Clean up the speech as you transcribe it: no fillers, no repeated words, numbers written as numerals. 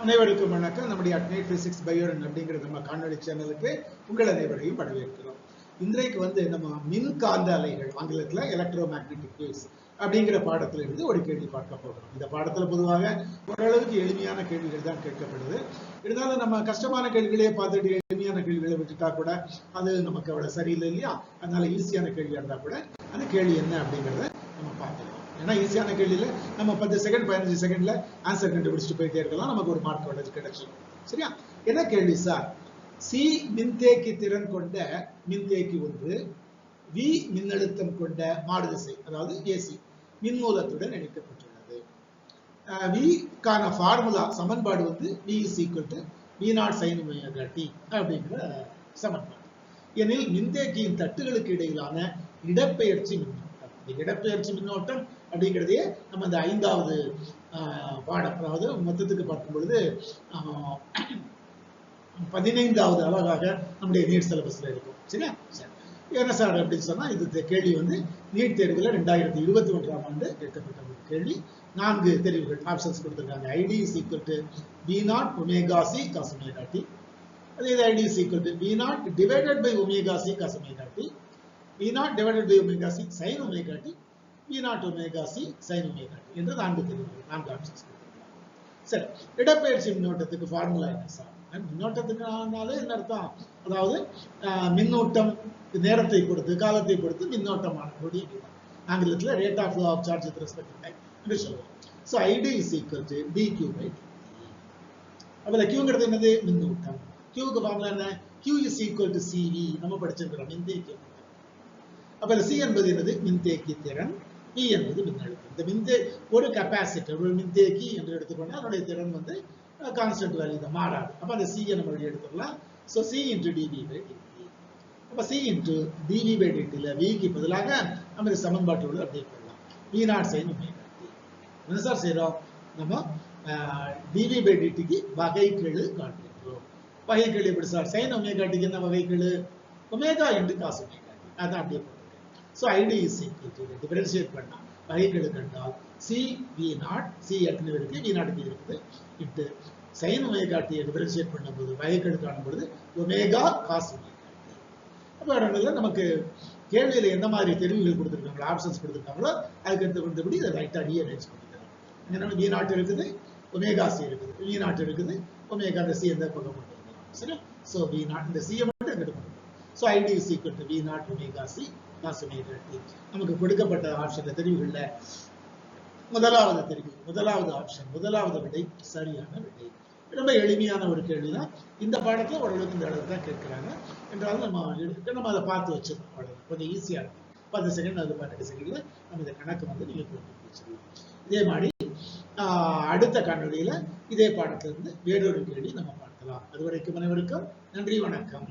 அனைவருக்கும் வணக்கம். நம்முடைய அட்னைட் பிசிக்ஸ் பயோரன் அப்படிங்கிற நம்ம காணொலி சேனலுக்கு உங்கள் அனைவரையும் வரவேற்கிறோம். இன்றைக்கு நம்ம மின்காந்த அலைகள், ஆங்கிலத்தில் எலக்ட்ரோ மேக்னெட்டிக் வேவ்ஸ் அப்படிங்கிற பாடத்துல இருந்து ஒரு கேள்வி பார்க்க போகிறோம். இந்த பாடத்துல பொதுவாக ஓரளவுக்கு எளிமையான கேள்விகள் தான் கேட்கப்படுது. இருந்தாலும் நம்ம கஷ்டமான கேள்விகளையே பார்த்துட்டு எளிமையான கேள்விகளை விட்டுட்டா கூட அது நமக்கு அவ்வளவு சரியில்லை இல்லையா? அதனால ஈஸியான கேள்வியா இருந்தா கூட அந்த கேள்வி என்ன அப்படிங்கிறத நம்ம பார்த்துக்கலாம். ஏன்னா ஈஸியான கேள்வியில நம்ம 10 செகண்ட் 15 செகண்ட்ல ஆன்சர் கண்டுபிடிச்சிட்டு போயிட்டே இருக்கலாம், நமக்கு ஒரு மார்க் கிடைச்சிடும். சரியா? என்ன கேள்வி சார்? சி மின்தேக்கி திறன் கொண்ட மின்தேக்கி ஒன்று வி மின்னழுத்தம் கொண்ட மாறுதிசை, அதாவது ஏசி மின்மூலத்துடன் இணைக்கப்பட்டுள்ளது. விக்கான ஃபார்முலா சமன்பாடு V is equal to V0 sin omega t அப்படிங்கிற சமன்பாடு. எனில் மின்தேக்கியின் தட்டுகளுக்கு இடையிலான இடப்பெயர்ச்சி மின்னோட்டம், இந்த இடப்பெயர்ச்சி மின்னோட்டம் அப்படிங்கிறதே நம்ம இந்த 5வது பாடம், அதாவது மொத்தத்துக்கு பார்க்கும் பொழுது 15வது அழகாக நம்முடைய நீட் சிலபஸ்ல இருக்கும். சரியா? சரி, என்ன சார் அப்படின்னு சொன்னா, இது கேள்வி நீட் தேர்வுல 2021ஆம் ஆண்டு கேட்கப்பட்ட ஒரு கேள்வி. 4 தெரிவுகள் ஆப்ஷன்ஸ் கொடுத்திருக்காங்க. IT is equal to V0 omega C cos omega t. அதே IT is equal to V0 divided by omega C cos omega t, V0 divided by omega C sin omega t, V0 omega C sin omega t என்று 4 தெரிவுகள், 4 options கொடுத்திருக்காங்க. சரி, இடப்பெயர்ச்சி மின்னோட்டத்துக்கு formula என்ன sir? மின்னோட்டத்துக்குனாலே என்ன அர்த்தம்? அதாவது மின்னோட்டம் நேரத்தை பொறுத்து, காலத்தை பொறுத்து மின்னோட்டமான கூடிய வீதம், ஆங்கிலத்தில் rate of flow of charge with respect to time என்று சொல்லுவோம். So IT is equal to dq by dt. அப்போ கியூங்கிறது என்னது? மின்னோட்டம். கியூக்கு ஃபார்முலா என்ன? Q is equal to CV, நம்ம படிச்சிருக்கிறோம் மின்தேக்கி. அப்போ C என்பது என்னது? மின்தேக்கி திறன். E என்பது மின்னழுத்தம். இந்த ஒரு கெப்பாசிட்டர், ஒரு மின்தேக்கி என்று எடுத்துக்கொண்டா அதனுடைய திறன் கான்ஸ்டன்ட் வேல்யூ தான், மாறாது. அப்ப அந்த C நம்ம வெளியே எடுத்துக்கலாம். So C into dV by dt. அப்ப C into dV by dt ல V க்கு பதிலாக நம்ம இந்த சமன்பாட்டோடு அப்படியே போடலாம். V0 sin omega t. என்ன சார் செய்யறோம்? நம்ம dV by dt க்கு வகைக்கெழு காண்பிக்கிறோம். வகைக்கெழு எப்படி சார்? sin omega t க்கு என்ன வகைக்கெழு? Omega into cos omega t. அதான் அப்படியே போட்டுருக்கேன். So IT is equal to, differentiate பண்ணா வகைக்கெழு கண்டால் C V0, C ஏற்கனவே இருக்கு, V0 இருக்குது, இட்டு sin omega t டிஃபரன்ஷியேட் பண்ணும்போது வகைக்கெழு காணும்பொழுது ஒமேகா cos omega t. அப்போ நமக்கு கேள்வியில என்ன மாதிரி தெரிவுகள் கொடுத்துருக்காங்களோ, ஆப்ஷன்ஸ் கொடுத்துருக்காங்களோ அதுக்கு எடுத்துக்கொண்டபடி இதை ரைட்டா ரீஅரேஞ்ச் பண்ணிக்கிறோம். இங்க V0 இருக்குது, ஒமேகா C இருக்குது, V0 இருக்குது, ஒமேகா அந்த C எந்த பக்கம் கொண்டு வந்துடும். சரி, ஸோ V0 இந்த C மட்டும் எங்கிட்டு கொண்டு. So IT is equal to V0 omega C cos omega t. நமக்கு கொடுக்கப்பட்ட ஆப்ஷன் தெரிவுகள்ல முதலாவது தெரிவு, முதலாவது ஆப்ஷன், முதலாவது விடை சரியான விடை. ரொம்ப எளிமையான ஒரு கேள்விதான். இந்த பாடத்துல ஓரளவுக்கு இந்த அளவுக்கு தான் கேட்கிறாங்க என்றாலும் நம்ம அதை பார்த்து வச்சிருக்கோம். கொஞ்சம் ஈஸியா இருக்கும். 10 செகண்ட் அது 12 செகண்ட்ல நம்ம இந்த கணக்கு நீங்க போட்டு வச்சிருக்கோம். இதே மாதிரி அடுத்த காணொலியில இதே பாடத்திலிருந்து வேறொரு கேள்வி நம்ம பார்க்கலாம். அதுவரைக்கும் அனைவருக்கும் நன்றி, வணக்கம்.